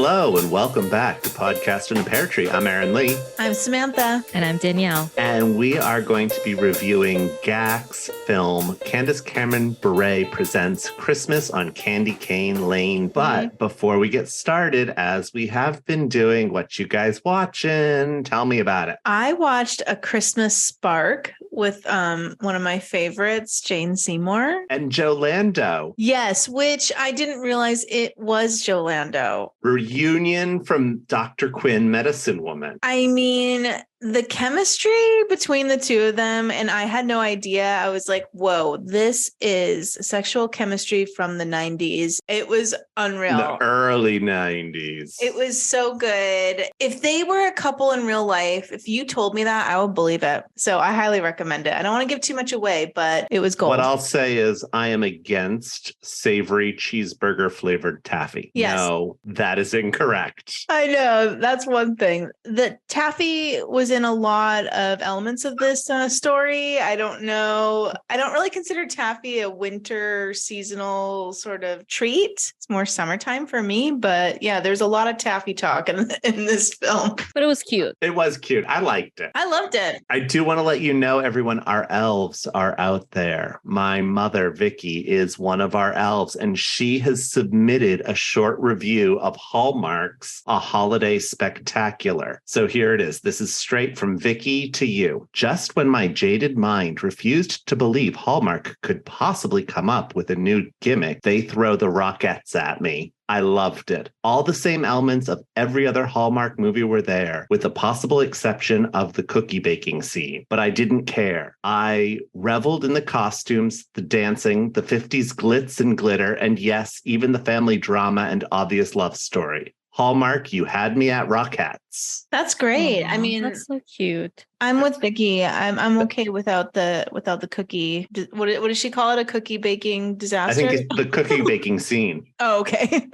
Hello and welcome back to Podcast in the Peartree. I'm Aaron Lee. I'm Samantha. And I'm Danielle. And we are going to be reviewing GAC's film, Candace Cameron Bure Presents Christmas on Candy Cane Lane. But before we get started, as we have been doing, what you guys watching? Tell me about it. I watched A Christmas Spark with one of my favorites, Jane Seymour. And Joe Lando. Yes, which I didn't realize it was Joe Lando. Reunion from Dr. Quinn, Medicine Woman. I mean, the chemistry between the two of them, and I had no idea. I was like, whoa, this is sexual chemistry from the 90s. It was unreal. The early 90s. It was so good. If they were a couple in real life, if you told me that, I would believe it. So I highly recommend it. I don't want to give too much away, but it was gold. What I'll say is I am against savory cheeseburger flavored taffy. Yes. No, that is incorrect. I know. That's one thing. The taffy was in a lot of elements of this story. I don't know. I don't really consider taffy a winter seasonal sort of treat. It's more summertime for me. But yeah, there's a lot of taffy talk in this film. But it was cute. It was cute. I liked it. I loved it. I do want to let you know, everyone, our elves are out there. My mother, Vicky, is one of our elves, and she has submitted a short review of Hallmark's A Holiday Spectacular. So here it is. This is straight from Vicky to you. Just when my jaded mind refused to believe Hallmark could possibly come up with a new gimmick, they throw the Rockettes at me. I loved it. All the same elements of every other Hallmark movie were there, with the possible exception of the cookie baking scene. But I didn't care. I reveled in the costumes, the dancing, the 50s glitz and glitter, and yes, even the family drama and obvious love story. Hallmark, you had me at Rockettes. That's great. I mean, that's so cute. I'm with Vicky. I'm okay without the cookie. What does she call it? A cookie baking disaster? I think it's the cookie baking scene. Oh, okay.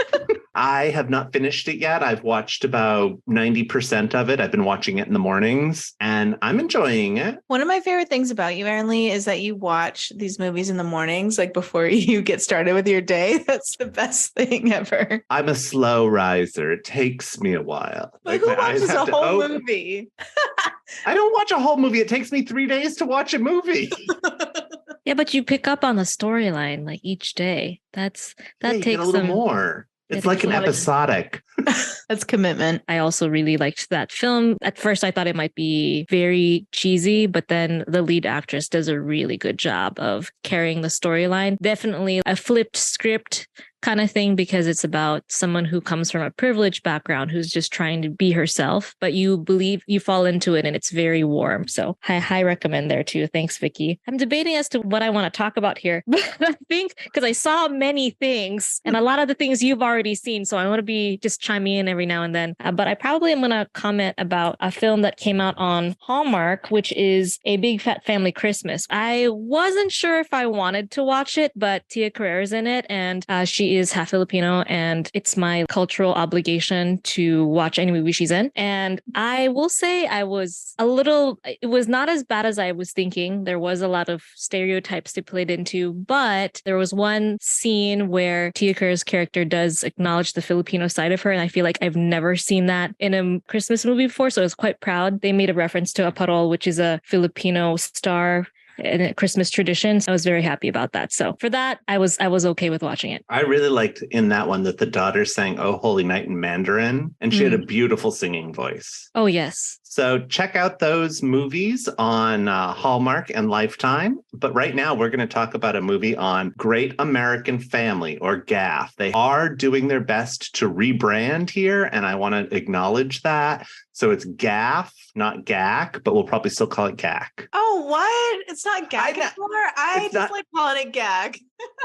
I have not finished it yet. I've watched about 90% of it. I've been watching it in the mornings and I'm enjoying it. One of my favorite things about you, Aaron Lee, is that you watch these movies in the mornings, like before you get started with your day. That's the best thing ever. I'm a slow riser. It takes me a while. But who watches a whole movie? I don't watch a whole movie. It takes me 3 days to watch a movie. Yeah, but you pick up on the storyline like each day. That takes get a little more. It's like an episodic. That's commitment. I also really liked that film. At first, I thought it might be very cheesy, but then the lead actress does a really good job of carrying the storyline. Definitely a flipped script kind of thing, because it's about someone who comes from a privileged background who's just trying to be herself, but you fall into it and it's very warm. So I high recommend there too. Thanks, Vicky. I'm debating as to what I want to talk about here. I think because I saw many things and a lot of the things you've already seen. So I want to be just chiming in every now and then. But I probably am going to comment about a film that came out on Hallmark, which is A Big Fat Family Christmas. I wasn't sure if I wanted to watch it, but Tia Carrere's in it and she is half Filipino, and it's my cultural obligation to watch any movie she's in. And I will say it was not as bad as I was thinking. There was a lot of stereotypes they played into, but there was one scene where Tia Carrere's character does acknowledge the Filipino side of her. And I feel like I've never seen that in a Christmas movie before. So I was quite proud. They made a reference to a parol, which is a Filipino star in a Christmas tradition. So I was very happy about that. So for that, I was okay with watching it. I really liked in that one that the daughter sang "Oh Holy Night" in Mandarin, and she had a beautiful singing voice. Oh, yes. So check out those movies on Hallmark and Lifetime. But right now, we're going to talk about a movie on Great American Family, or GAF. They are doing their best to rebrand here, and I want to acknowledge that. So it's GAF, not GAC, but we'll probably still call it GAC. Oh, what? It's not GAC anymore? I just like calling it GAC.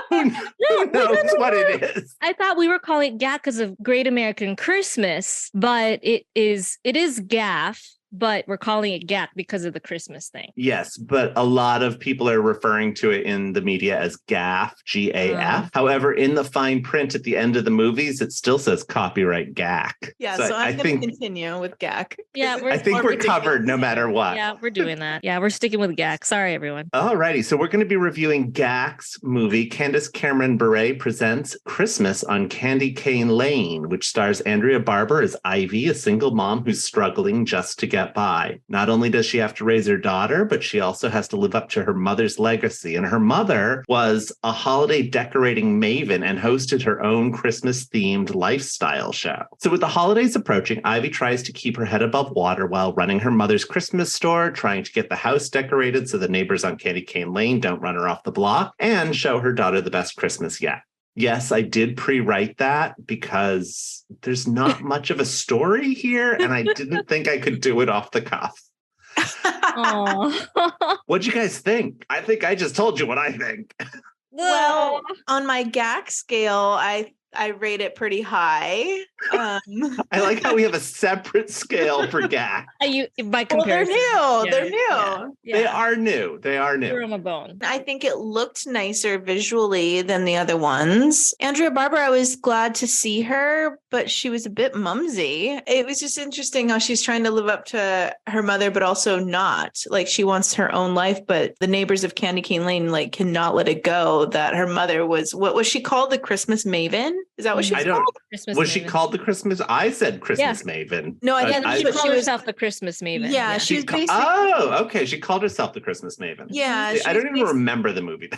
Who knows what it is? I thought we were calling it GAC because of Great American Christmas, but it is GAF. but we're calling it GAC because of the Christmas thing. Yes, but a lot of people are referring to it in the media as GAF, GAF. However, in the fine print at the end of the movies, it still says copyright GAC. Yeah, so I'm going to continue with GAC. Yeah, I think we're covered no matter what. Yeah, we're doing that. Yeah, we're sticking with GAC. Sorry, everyone. Alrighty, so we're going to be reviewing GAC's movie, Candace Cameron Bure Presents Christmas on Candy Cane Lane, which stars Andrea Barber as Ivy, a single mom who's struggling just to get by. Not only does she have to raise her daughter, but she also has to live up to her mother's legacy. And her mother was a holiday decorating maven and hosted her own Christmas-themed lifestyle show. So with the holidays approaching, Ivy tries to keep her head above water while running her mother's Christmas store, trying to get the house decorated so the neighbors on Candy Cane Lane don't run her off the block, and show her daughter the best Christmas yet. Yes, I did pre-write that because there's not much of a story here, and I didn't think I could do it off the cuff. What'd you guys think? I think I just told you what I think. Well, on my GAC scale, I rate it pretty high. I like how we have a separate scale for GAC. By comparison. Well, they're new. Yeah. They are new. Threw 'em a bone. I think it looked nicer visually than the other ones. Andrea Barber, I was glad to see her, but she was a bit mumsy. It was just interesting how she's trying to live up to her mother, but also not. Like, she wants her own life, but the neighbors of Candy Cane Lane cannot let it go that her mother was, what was she called? The Christmas Maven? Is that what she was called? She called the Christmas? I said Christmas Maven. No, she called herself the Christmas Maven. Yeah, she was basically. Oh, okay. She called herself the Christmas Maven. Yeah, I don't even remember the movie.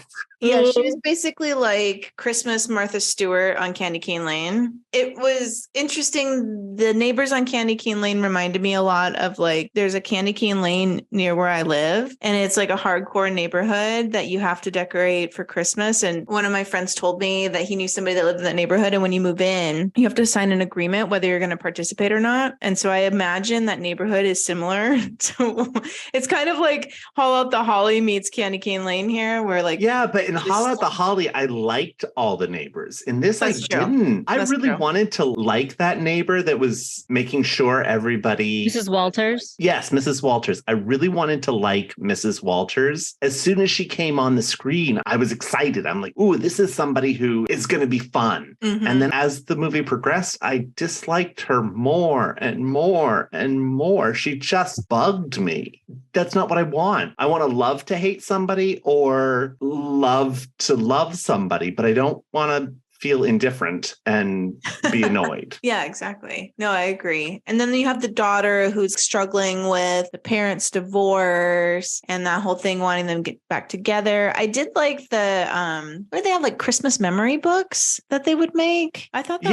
Yeah, she was basically like Christmas Martha Stewart on Candy Cane Lane. It was interesting. The neighbors on Candy Cane Lane reminded me a lot of there's a Candy Cane Lane near where I live, and it's like a hardcore neighborhood that you have to decorate for Christmas. And one of my friends told me that he knew somebody that lived in that neighborhood, and when you move in, you have to sign an agreement whether you're going to participate or not. And so I imagine that neighborhood is similar to, it's kind of like Haul Out the Holly meets Candy Cane Lane here, where yeah, but in Haul Out the Holly, I liked all the neighbors. In this, I didn't. I really wanted to like that neighbor that was making sure everybody. Mrs. Walters? Yes, Mrs. Walters. I really wanted to like Mrs. Walters. As soon as she came on the screen, I was excited. I'm like, ooh, this is somebody who is going to be fun. Mm-hmm. And then as the movie progressed, I disliked her more and more and more. She just bugged me. That's not what I want. I want to love to hate somebody or love to love somebody, but I don't want to feel indifferent and be annoyed. Yeah, exactly. No, I agree. And then you have the daughter who's struggling with the parents' divorce and that whole thing, wanting them to get back together. I did like the where they have Christmas memory books that they would make. I thought that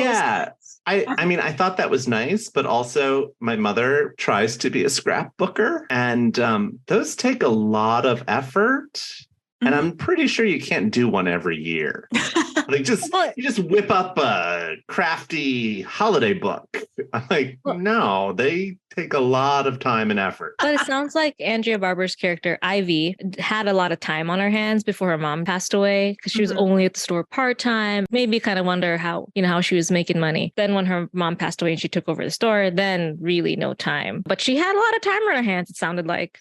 was nice. I thought that was nice, but also my mother tries to be a scrapbooker, and those take a lot of effort. And I'm pretty sure you can't do one every year. You just whip up a crafty holiday book. I'm like, no, they take a lot of time and effort. But it sounds like Andrea Barber's character, Ivy, had a lot of time on her hands before her mom passed away because she was only at the store part-time. Maybe kind of wonder how she was making money. Then when her mom passed away and she took over the store, then really no time. But she had a lot of time on her hands, it sounded like.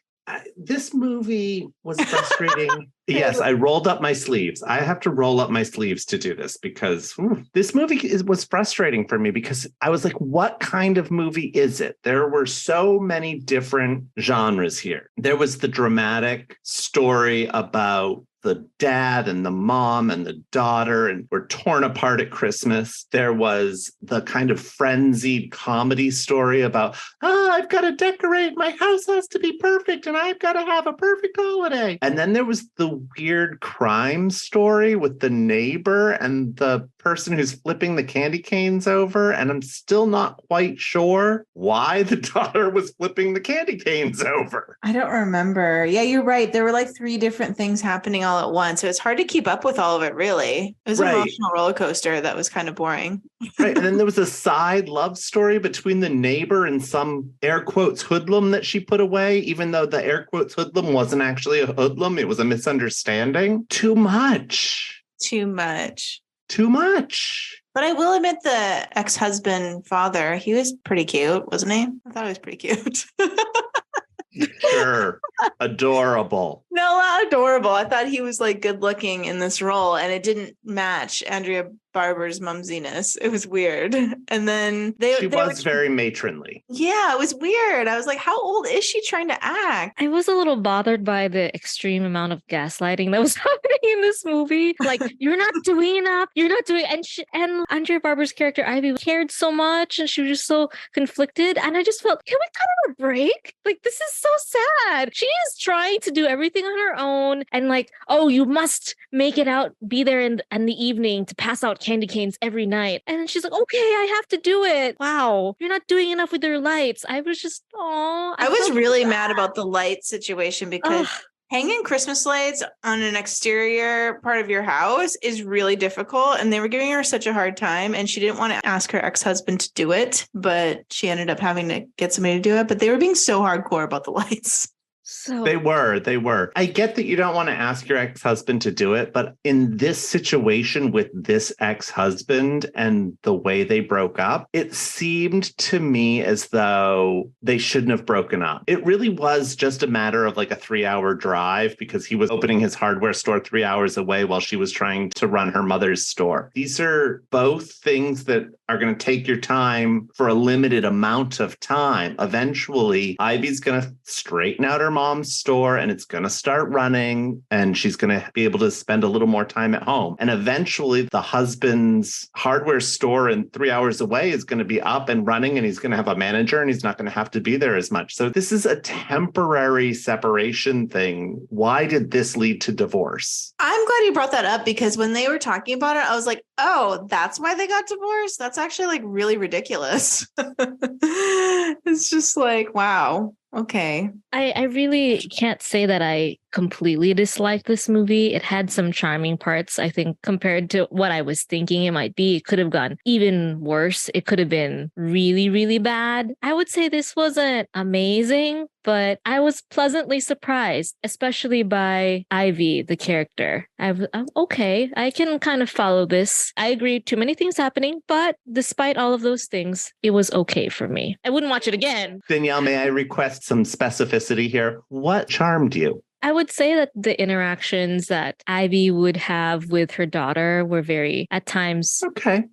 This movie was frustrating. Yes, I rolled up my sleeves. I have to roll up my sleeves to do this because this movie was frustrating for me because I was like, what kind of movie is it? There were so many different genres here. There was the dramatic story about the dad and the mom and the daughter and were torn apart at Christmas. There was the kind of frenzied comedy story about, I've got to decorate. My house has to be perfect and I've got to have a perfect holiday. And then there was the weird crime story with the neighbor and the person who's flipping the candy canes over. And I'm still not quite sure why the daughter was flipping the candy canes over. I don't remember. Yeah, you're right. There were 3 different things happening all at once. So it's hard to keep up with all of it, really. It was an emotional roller coaster that was kind of boring. Right. And then there was a side love story between the neighbor and some air quotes hoodlum that she put away, even though the air quotes hoodlum wasn't actually a hoodlum. It was a misunderstanding. Too much. But I will admit the ex-husband father, he was pretty cute, wasn't he? I thought he was pretty cute. Sure. Adorable. No, not adorable. I thought he was like good looking in this role, and it didn't match Andrea Barber's mumsiness. It was weird. And then she was very matronly. Yeah, it was weird. I was like, how old is she trying to act? I was a little bothered by the extreme amount of gaslighting that was happening in this movie. Like, you're not doing enough. You're not doing, and Andrea Barber's character Ivy cared so much, and she was just so conflicted. And I just felt, can we cut her a break? Like, this is so sad. She is trying to do everything on her own, and like, oh, you must make it out, be there in the evening to pass out candy canes every night. And she's like, okay, I have to do it. Wow, you're not doing enough with your lights. I was just, I was really mad about the light situation because hanging Christmas lights on an exterior part of your house is really difficult. And they were giving her such a hard time, and she didn't want to ask her ex-husband to do it, but she ended up having to get somebody to do it. But they were being so hardcore about the lights. So They were. I get that you don't want to ask your ex-husband to do it, but in this situation with this ex-husband and the way they broke up, it seemed to me as though they shouldn't have broken up. It really was just a matter of like a 3-hour drive because he was opening his hardware store 3 hours away while she was trying to run her mother's store. These are both things that are going to take your time for a limited amount of time. Eventually, Ivy's going to straighten out her mom's store and it's going to start running and she's going to be able to spend a little more time at home. And eventually the husband's hardware store and 3 hours away is going to be up and running and he's going to have a manager and he's not going to have to be there as much. So this is a temporary separation thing. Why did this lead to divorce? I'm glad you brought that up because when they were talking about it, I was like, oh, that's why they got divorced? That's actually like really ridiculous. It's just like, wow. Okay. I really can't say that I completely disliked this movie. It had some charming parts. I think compared to what I was thinking it might be, it could have gone even worse. It could have been really, really bad. I would say this wasn't amazing, but I was pleasantly surprised, especially by Ivy, the character. I'm okay. I can kind of follow this. I agree, too many things happening, but despite all of those things, it was okay for me. I wouldn't watch it again. Danielle, may I request some specificity here? What charmed you? I would say that the interactions that Ivy would have with her daughter were very, at times,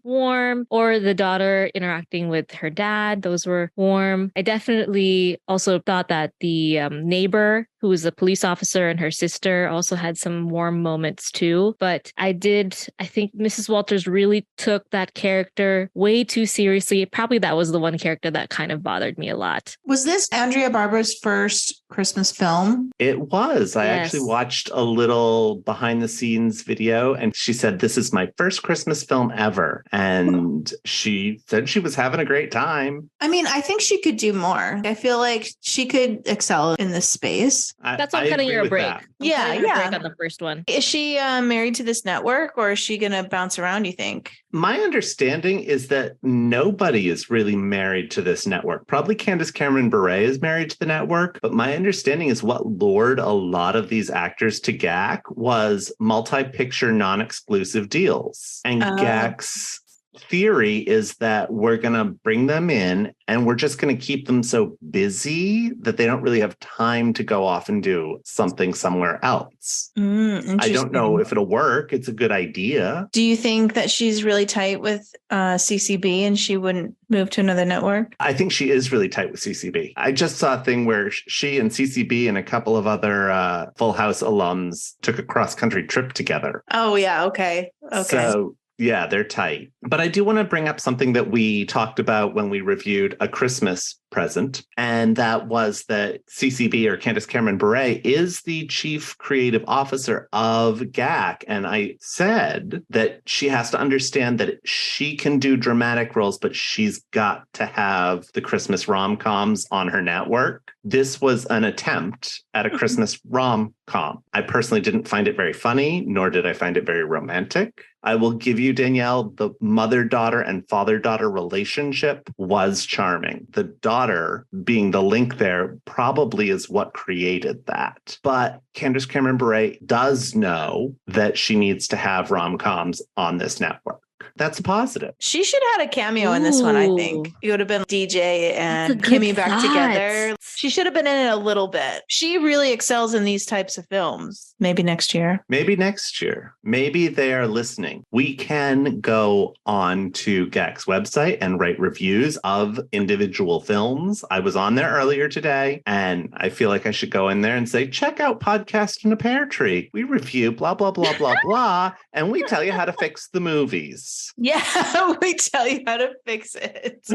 warm, or the daughter interacting with her dad. Those were warm. I definitely also thought that the neighbor, who was a police officer, and her sister also had some warm moments too. But I think Mrs. Walters really took that character way too seriously. Probably that was the one character that kind of bothered me a lot. Was this Andrea Barber's first Christmas film? It was. I actually watched a little behind the scenes video and she said, this is my first Christmas film ever. And she said she was having a great time. I mean, I think she could do more. I feel like she could excel in this space. That's why I'm cutting her a break. Yeah. Break on the first one. Is she married to this network or is she going to bounce around, you think? My understanding is that nobody is really married to this network. Probably Candace Cameron Bure is married to the network, but my understanding is what lured a lot of these actors to GAC was multi-picture non-exclusive deals. And GAC's theory is that we're going to bring them in and we're just going to keep them so busy that they don't really have time to go off and do something somewhere else. I don't know if it'll work. It's a good idea. Do you think that she's really tight with CCB and she wouldn't move to another network? I think she is really tight with CCB. I just saw a thing where she and CCB and a couple of other Full House alums took a cross-country trip together. Oh, yeah. Okay. So yeah, they're tight. But I do want to bring up something that we talked about when we reviewed A Christmas Present. And that was that CCB, or Candace Cameron Bure, is the chief creative officer of GAC. And I said that she has to understand that she can do dramatic roles, but she's got to have the Christmas rom-coms on her network. This was an attempt at a Christmas rom-com. I personally didn't find it very funny, nor did I find it very romantic. I will give you, Danielle, the mother-daughter and father-daughter relationship was charming. The daughter being the link there probably is what created that. But Candace Cameron Bure does know that she needs to have rom-coms on this network. That's a positive. She should have had a cameo in this one, I think. Ooh. It would have been DJ That's a and good Kimmy back thought. together. She should have been in it a little bit. She really excels in these types of films. Maybe next year. Maybe next year. Maybe they are listening. We can go on to GAC's website and write reviews of individual films. I was on there earlier today, and I feel like I should go in there and say, check out Podcast in a Pear Tree. We review blah, blah, blah, blah, blah, and we tell you how to fix the movies. Yeah, we tell you how to fix it.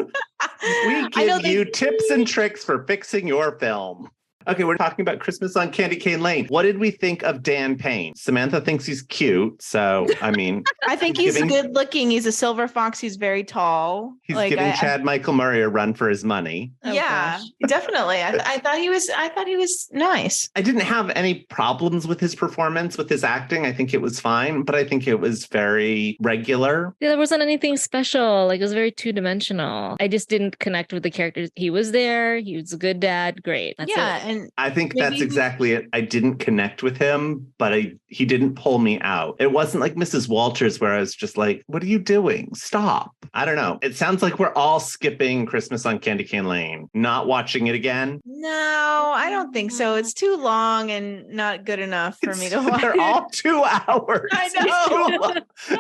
We give you tips and tricks for fixing your film. Okay, we're talking about Christmas on Candy Cane Lane. What did we think of Dan Payne? Samantha thinks he's cute, so I mean, I think he's good looking. He's a silver fox. He's very tall. He's giving Chad Michael Murray a run for his money. Yeah, definitely. I thought he was nice. I didn't have any problems with his performance, with his acting. I think it was fine, but I think it was very regular. Yeah, there wasn't anything special. Like, it was very two-dimensional. I just didn't connect with the characters. He was there. He was a good dad. Great. That's it. And I think that's exactly it. I didn't connect with him, but he didn't pull me out. It wasn't like Mrs. Walters where I was just like, what are you doing? Stop. I don't know. It sounds like we're all skipping Christmas on Candy Cane Lane, not watching it again. No, I don't think so. It's too long and not good enough for me to watch. They're all 2 hours. I know.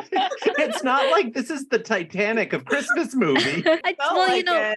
It's not like this is the Titanic of Christmas movie.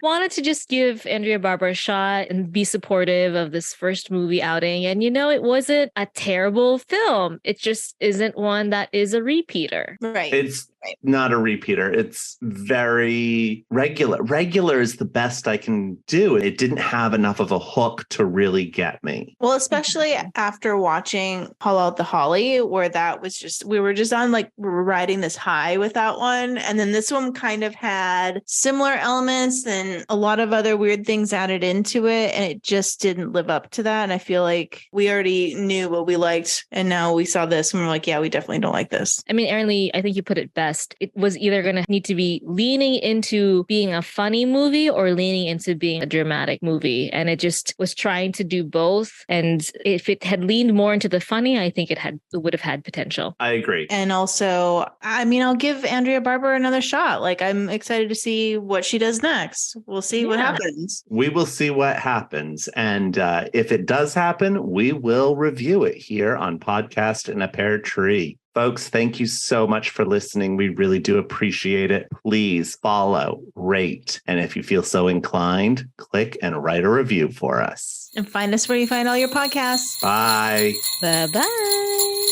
Wanted to just give Andrea Barber a shot and be supportive of this first movie outing. And, it wasn't a terrible film. It just isn't one that is a repeater. Right. It's not a repeater. It's very regular. Regular is the best I can do. It didn't have enough of a hook to really get me. Well, especially after watching Haul Out the Holly, where that was we were just on we were riding this high with that one. And then this one kind of had similar elements and a lot of other weird things added into it. And it just didn't live up to that. And I feel like we already knew what we liked. And now we saw this and we're like, yeah, we definitely don't like this. I mean, Erin Lee, I think you put it best. It was either going to need to be leaning into being a funny movie or leaning into being a dramatic movie. And it just was trying to do both. And if it had leaned more into the funny, I think it would have had potential. I agree. And also, I mean, I'll give Andrea Barber another shot. I'm excited to see what she does next. We'll see what happens. We will see what happens. And if it does happen, we will review it here on Podcast in a Pear Tree. Folks, thank you so much for listening. We really do appreciate it. Please follow, rate, and if you feel so inclined, click and write a review for us. And find us where you find all your podcasts. Bye. Bye-bye.